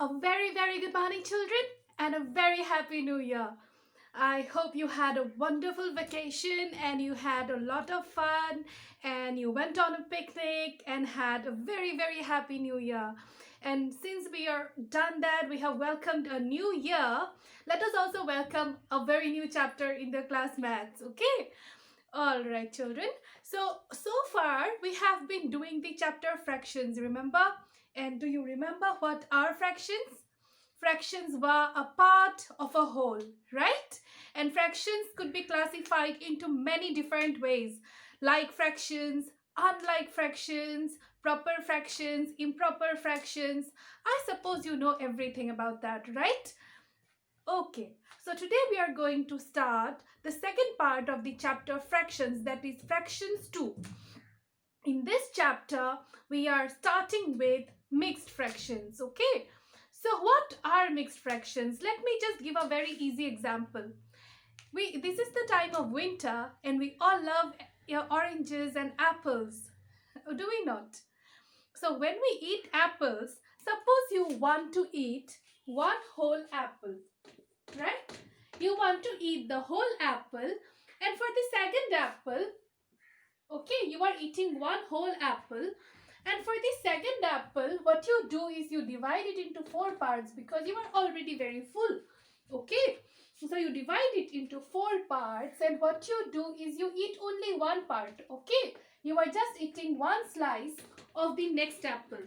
A very, very good morning, children, and a very happy new year. I hope you had a wonderful vacation and you had a lot of fun and you went on a picnic and had a very, very happy new year. And since we are done that, we have welcomed a new year. Let us also welcome a very new chapter in the class maths, okay? All right, children. So far we have been doing the chapter fractions, remember? And do you remember what are fractions? Fractions were a part of a whole, right? And fractions could be classified into many different ways, like fractions, unlike fractions, proper fractions, improper fractions. I suppose you know everything about that, right? Okay, so today we are going to start the second part of the chapter fractions, that is fractions 2. In this chapter, we are starting with mixed fractions, okay? So what are mixed fractions? Let me just give a very easy example. This is the time of winter and we all love oranges and apples, do we not? So when we eat apples, suppose you want to eat one whole apple, right? You want to eat the whole apple, and for the second apple, okay, you are eating one whole apple, and for the second apple, what you do is you divide it into 4 parts because you are already very full, okay? So you divide it into 4 parts, and what you do is you eat only one part, okay? You are just eating one slice of the next apple.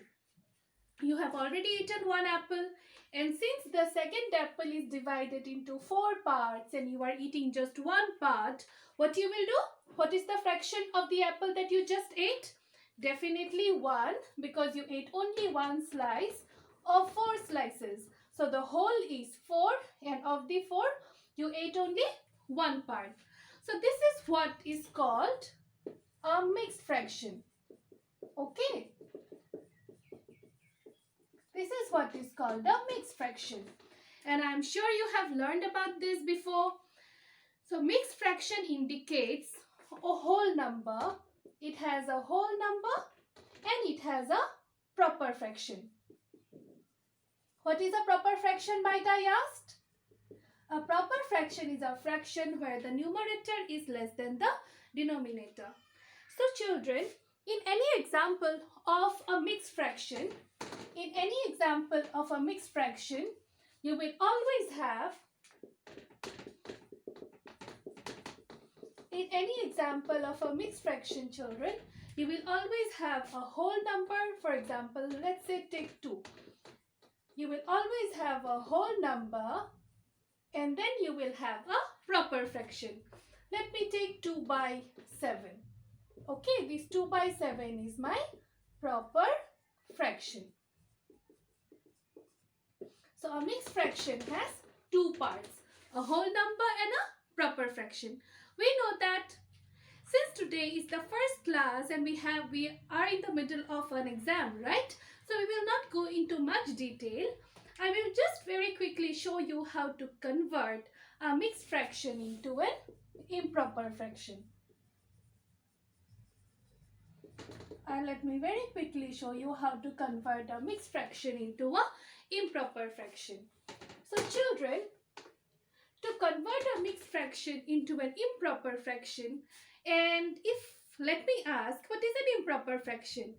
You have already eaten one apple, and since the second apple is divided into 4 parts and you are eating just one part, what you will do? What is the fraction of the apple that you just ate? Definitely 1, because you ate only one slice of 4 slices. So the whole is 4, and of the 4 you ate only one part. So this is what is called a mixed fraction. Okay. This is what is called a mixed fraction. And I'm sure you have learned about this before. So mixed fraction indicates a whole number. It has a whole number and it has a proper fraction. What is a proper fraction, might I ask? A proper fraction is a fraction where the numerator is less than the denominator. So children, in any example of a mixed fraction, you will always have, in any example of a mixed fraction, children, you will always have a whole number. For example, let's say take 2. You will always have a whole number and then you will have a proper fraction. Let me take 2 by 7. Okay, this 2 by 7 is my proper fraction. So a mixed fraction has 2 parts, a whole number and a proper fraction. We know that since today is the first class and we are in the middle of an exam, right? So we will not go into much detail. I will just very quickly show you how to convert a mixed fraction into an improper fraction. And let me very quickly show you how to convert a mixed fraction into a improper fraction. So children, to convert a mixed fraction into an improper fraction, and let me ask, what is an improper fraction?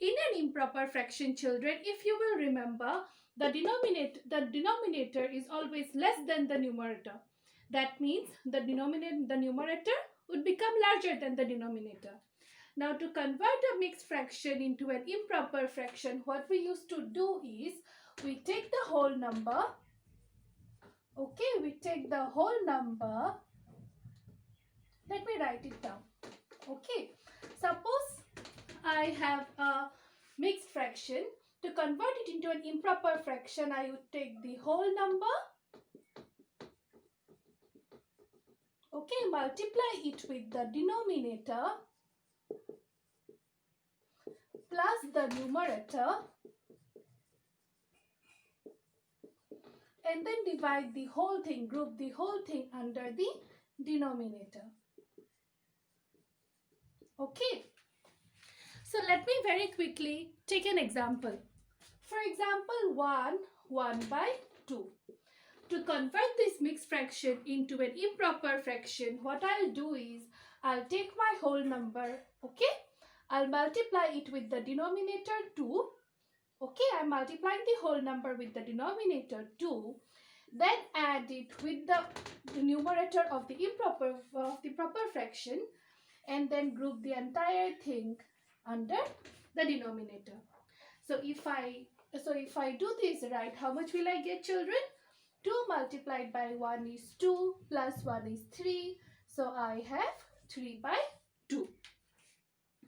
In an improper fraction, children, if you will remember, the denominator is always less than the numerator. That means the numerator would become larger than the denominator. Now to convert a mixed fraction into an improper fraction, what we used to do is we take the whole number. Okay, we take the whole number. Let me write it down. Okay, suppose I have a mixed fraction. To convert it into an improper fraction, I would take the whole number. Okay, multiply it with the denominator plus the numerator, and then divide the whole thing, group the whole thing under the denominator. Okay. So let me very quickly take an example. For example, 1 by 2. To convert this mixed fraction into an improper fraction, what I'll do is I'll take my whole number, okay? I'll multiply it with the denominator 2. Okay, I'm multiplying the whole number with the denominator 2. Then add it with the numerator of the proper fraction, and then group the entire thing under the denominator. So if I do this right, how much will I get, children? 2 multiplied by 1 is 2, plus 1 is 3. So I have 3 by 2.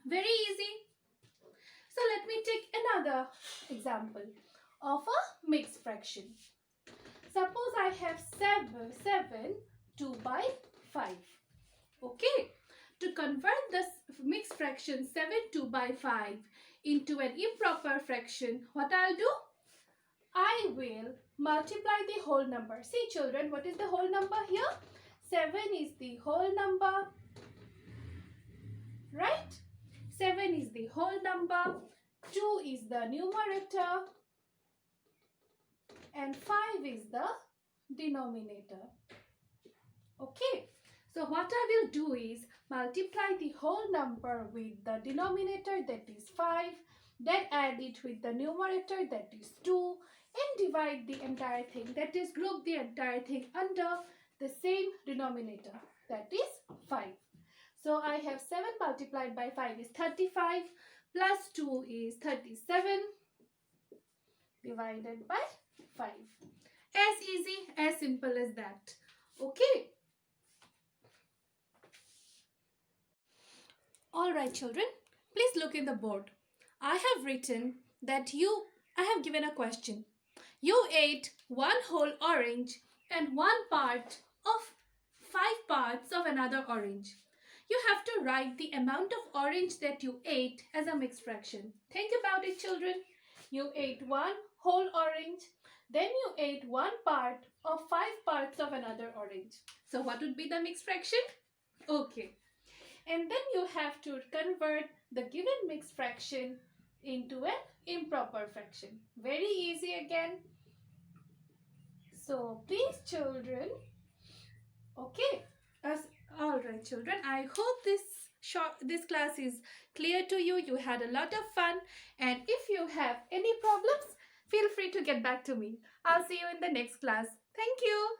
Very easy. So let me take another example of a mixed fraction. Suppose I have 7 2 by 5. Okay. To convert this mixed fraction 7 2 by 5 into an improper fraction, what I'll do? I will multiply the whole number. See, children, what is the whole number here? 7 is the whole number, right? 7 is the whole number, 2 is the numerator, and 5 is the denominator. Okay, so what I will do is multiply the whole number with the denominator, that is 5, then add it with the numerator, that is 2, and divide the entire thing, that is group the entire thing under the same denominator, that is 5. So I have 7 multiplied by 5 is 35, plus 2 is 37, divided by 5. As easy, as simple as that. Okay. Alright, children, please look in the board. I have written that I have given a question. You ate 1 whole orange and 1 part of 5 parts of another orange. You have to write the amount of orange that you ate as a mixed fraction. Think about it, children. You ate 1 whole orange, then you ate 1 part of 5 parts of another orange. So what would be the mixed fraction? Okay. And then you have to convert the given mixed fraction into an improper fraction. Very easy again. So please, children. Okay. Alright, children. I hope this class is clear to you. You had a lot of fun. And if you have any problems, feel free to get back to me. I'll see you in the next class. Thank you.